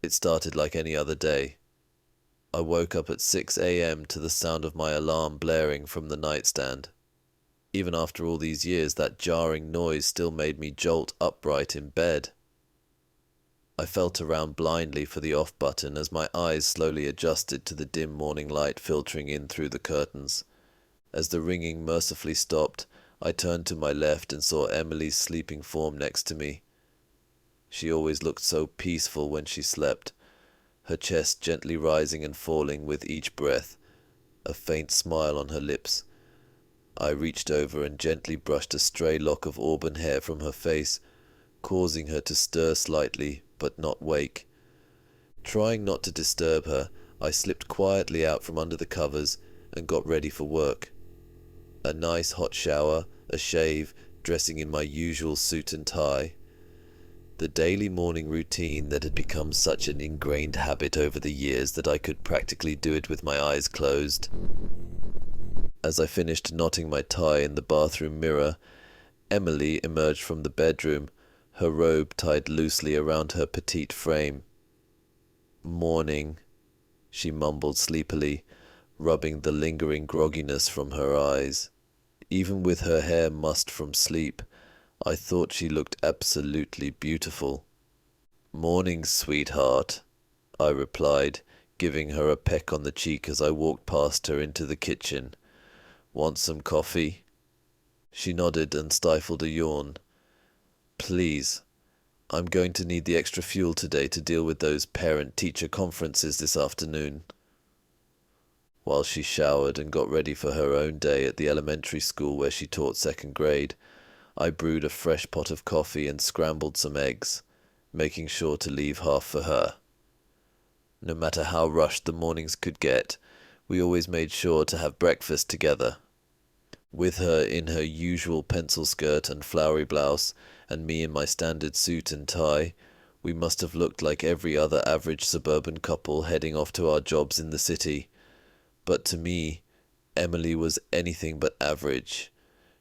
It started like any other day. I woke up at 6 a.m. to the sound of my alarm blaring from the nightstand. Even after all these years, that jarring noise still made me jolt upright in bed. I felt around blindly for the off button as my eyes slowly adjusted to the dim morning light filtering in through the curtains. As the ringing mercifully stopped, I turned to my left and saw Emily's sleeping form next to me. She always looked so peaceful when she slept, her chest gently rising and falling with each breath, a faint smile on her lips. I reached over and gently brushed a stray lock of auburn hair from her face, causing her to stir slightly, but not wake. Trying not to disturb her, I slipped quietly out from under the covers and got ready for work. A nice hot shower, a shave, dressing in my usual suit and tie. The daily morning routine that had become such an ingrained habit over the years that I could practically do it with my eyes closed. As I finished knotting my tie in the bathroom mirror, Emily emerged from the bedroom, her robe tied loosely around her petite frame. "Morning," she mumbled sleepily, rubbing the lingering grogginess from her eyes. Even with her hair mussed from sleep, I thought she looked absolutely beautiful. "Morning, sweetheart," I replied, giving her a peck on the cheek as I walked past her into the kitchen. "Want some coffee?" She nodded and stifled a yawn. "Please. I'm going to need the extra fuel today to deal with those parent-teacher conferences this afternoon." While she showered and got ready for her own day at the elementary school where she taught second grade, I brewed a fresh pot of coffee and scrambled some eggs, making sure to leave half for her. No matter how rushed the mornings could get, we always made sure to have breakfast together. With her in her usual pencil skirt and flowery blouse, and me in my standard suit and tie, we must have looked like every other average suburban couple heading off to our jobs in the city. But to me, Emily was anything but average.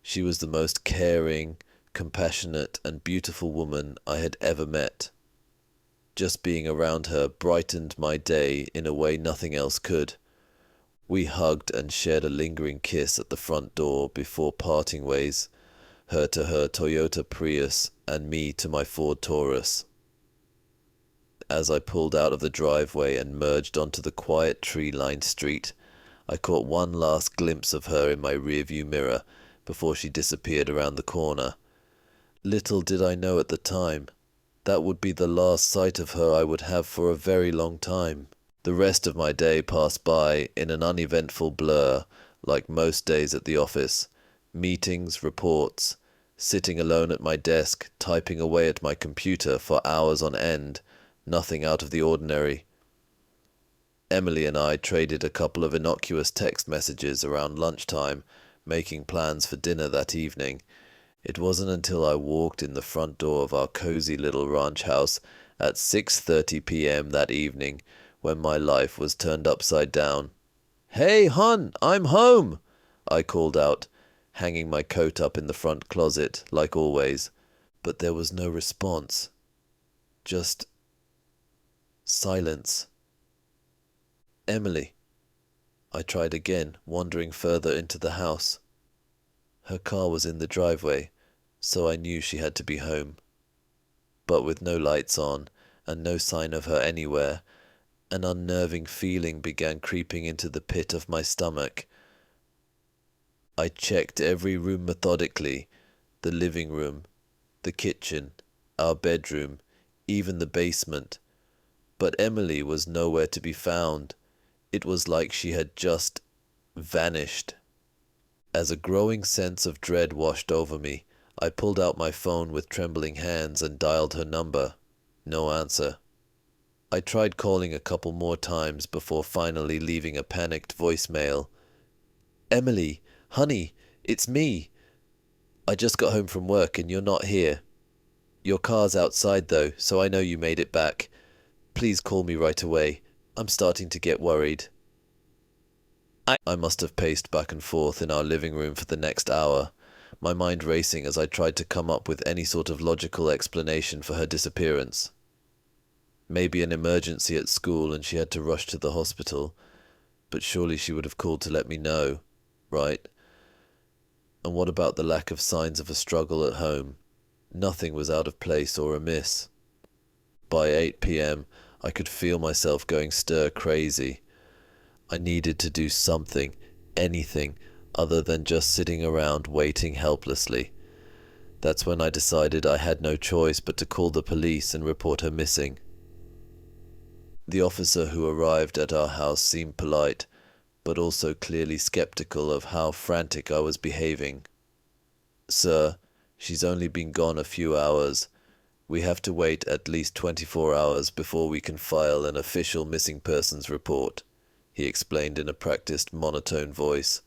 She was the most caring, compassionate, and beautiful woman I had ever met. Just being around her brightened my day in a way nothing else could. We hugged and shared a lingering kiss at the front door before parting ways, her to her Toyota Prius and me to my Ford Taurus. As I pulled out of the driveway and merged onto the quiet tree-lined street, I caught one last glimpse of her in my rearview mirror before she disappeared around the corner. Little did I know at the time, that would be the last sight of her I would have for a very long time. The rest of my day passed by in an uneventful blur, like most days at the office. Meetings, reports, sitting alone at my desk, typing away at my computer for hours on end, nothing out of the ordinary. Emily and I traded a couple of innocuous text messages around lunchtime, making plans for dinner that evening. It wasn't until I walked in the front door of our cozy little ranch house at 6:30 p.m. that evening when my life was turned upside down. "Hey, hon, I'm home!" I called out, hanging my coat up in the front closet, like always. But there was no response. Just silence. "Emily." I tried again, wandering further into the house. Her car was in the driveway, so I knew she had to be home. But with no lights on, and no sign of her anywhere, an unnerving feeling began creeping into the pit of my stomach. I checked every room methodically, the living room, the kitchen, our bedroom, even the basement. But Emily was nowhere to be found. It was like she had just vanished. As a growing sense of dread washed over me, I pulled out my phone with trembling hands and dialed her number. No answer. I tried calling a couple more times before finally leaving a panicked voicemail. "Emily, honey, it's me. I just got home from work and you're not here. Your car's outside though, so I know you made it back. Please call me right away. I'm starting to get worried." I must have paced back and forth in our living room for the next hour, my mind racing as I tried to come up with any sort of logical explanation for her disappearance. Maybe an emergency at school and she had to rush to the hospital, but surely she would have called to let me know, right? And what about the lack of signs of a struggle at home? Nothing was out of place or amiss. By 8 p.m., I could feel myself going stir crazy. I needed to do something, anything, other than just sitting around waiting helplessly. That's when I decided I had no choice but to call the police and report her missing. The officer who arrived at our house seemed polite, but also clearly skeptical of how frantic I was behaving. "Sir, she's only been gone a few hours. We have to wait at least 24 hours before we can file an official missing persons report," he explained in a practiced monotone voice.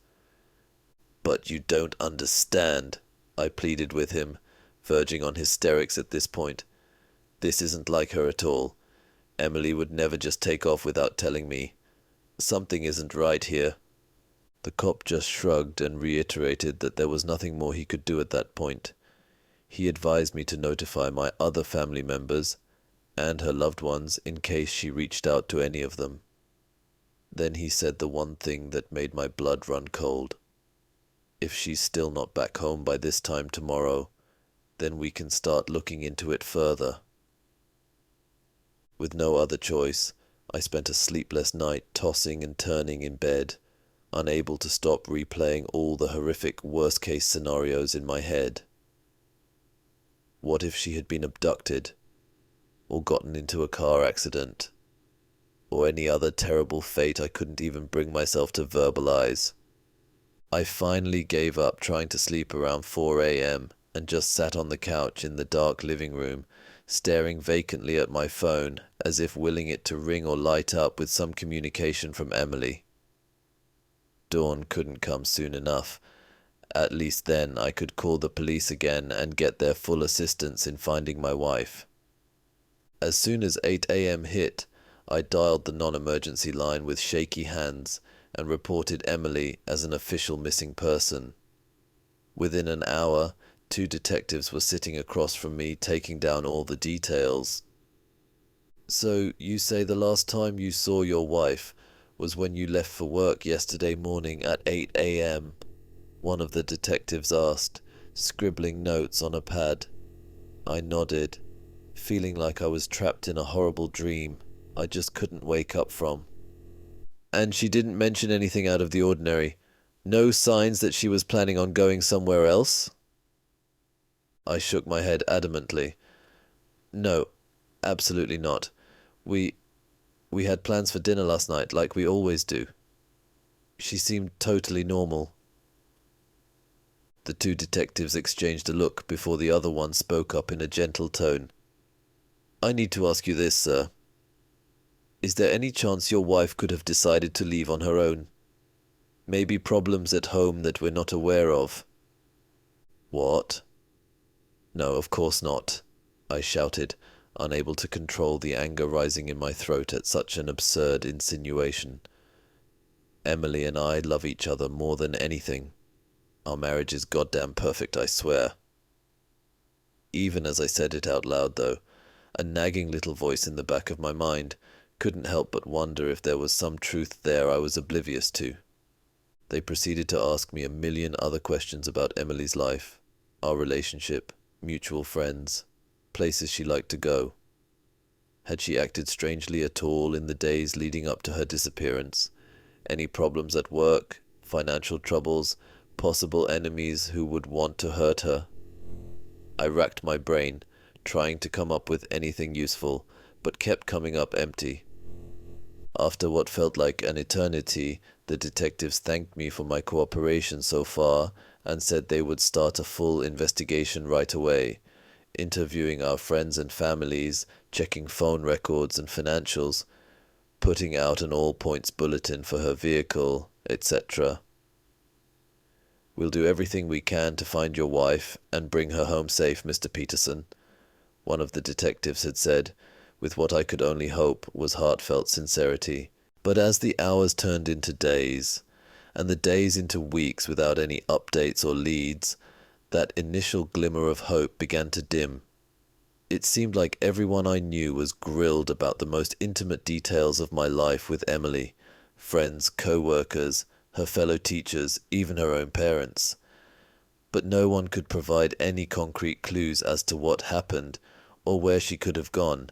"But you don't understand," I pleaded with him, verging on hysterics at this point. "This isn't like her at all. Emily would never just take off without telling me. Something isn't right here." The cop just shrugged and reiterated that there was nothing more he could do at that point. He advised me to notify my other family members and her loved ones in case she reached out to any of them. Then he said the one thing that made my blood run cold. "If she's still not back home by this time tomorrow, then we can start looking into it further." With no other choice, I spent a sleepless night tossing and turning in bed, unable to stop replaying all the horrific worst-case scenarios in my head. What if she had been abducted, or gotten into a car accident, or any other terrible fate I couldn't even bring myself to verbalize? I finally gave up trying to sleep around 4 a.m. and just sat on the couch in the dark living room, staring vacantly at my phone as if willing it to ring or light up with some communication from Emily. Dawn couldn't come soon enough. At least then I could call the police again and get their full assistance in finding my wife. As soon as 8 a.m. hit, I dialed the non-emergency line with shaky hands and reported Emily as an official missing person. Within an hour, 2 detectives were sitting across from me taking down all the details. "So you say the last time you saw your wife was when you left for work yesterday morning at 8 a.m., one of the detectives asked, scribbling notes on a pad. I nodded, feeling like I was trapped in a horrible dream I just couldn't wake up from. "And she didn't mention anything out of the ordinary? No signs that she was planning on going somewhere else?" I shook my head adamantly. "No, absolutely not. We had plans for dinner last night, like we always do. She seemed totally normal." The 2 detectives exchanged a look before the other one spoke up in a gentle tone. "I need to ask you this, sir. Is there any chance your wife could have decided to leave on her own? Maybe problems at home that we're not aware of?" "What?" "No, of course not," I shouted, unable to control the anger rising in my throat at such an absurd insinuation. "Emily and I love each other more than anything. Our marriage is goddamn perfect, I swear." Even as I said it out loud, though, a nagging little voice in the back of my mind couldn't help but wonder if there was some truth there I was oblivious to. They proceeded to ask me a million other questions about Emily's life, our relationship, mutual friends, places she liked to go. Had she acted strangely at all in the days leading up to her disappearance? Any problems at work, financial troubles, possible enemies who would want to hurt her? I racked my brain, trying to come up with anything useful, but kept coming up empty. After what felt like an eternity, the detectives thanked me for my cooperation so far and said they would start a full investigation right away, interviewing our friends and families, checking phone records and financials, putting out an all-points bulletin for her vehicle, etc. "We'll do everything we can to find your wife and bring her home safe, Mr. Peterson," one of the detectives had said, with what I could only hope was heartfelt sincerity. But as the hours turned into days, and the days into weeks without any updates or leads, that initial glimmer of hope began to dim. It seemed like everyone I knew was grilled about the most intimate details of my life with Emily, friends, co-workers, her fellow teachers, even her own parents. But no one could provide any concrete clues as to what happened or where she could have gone.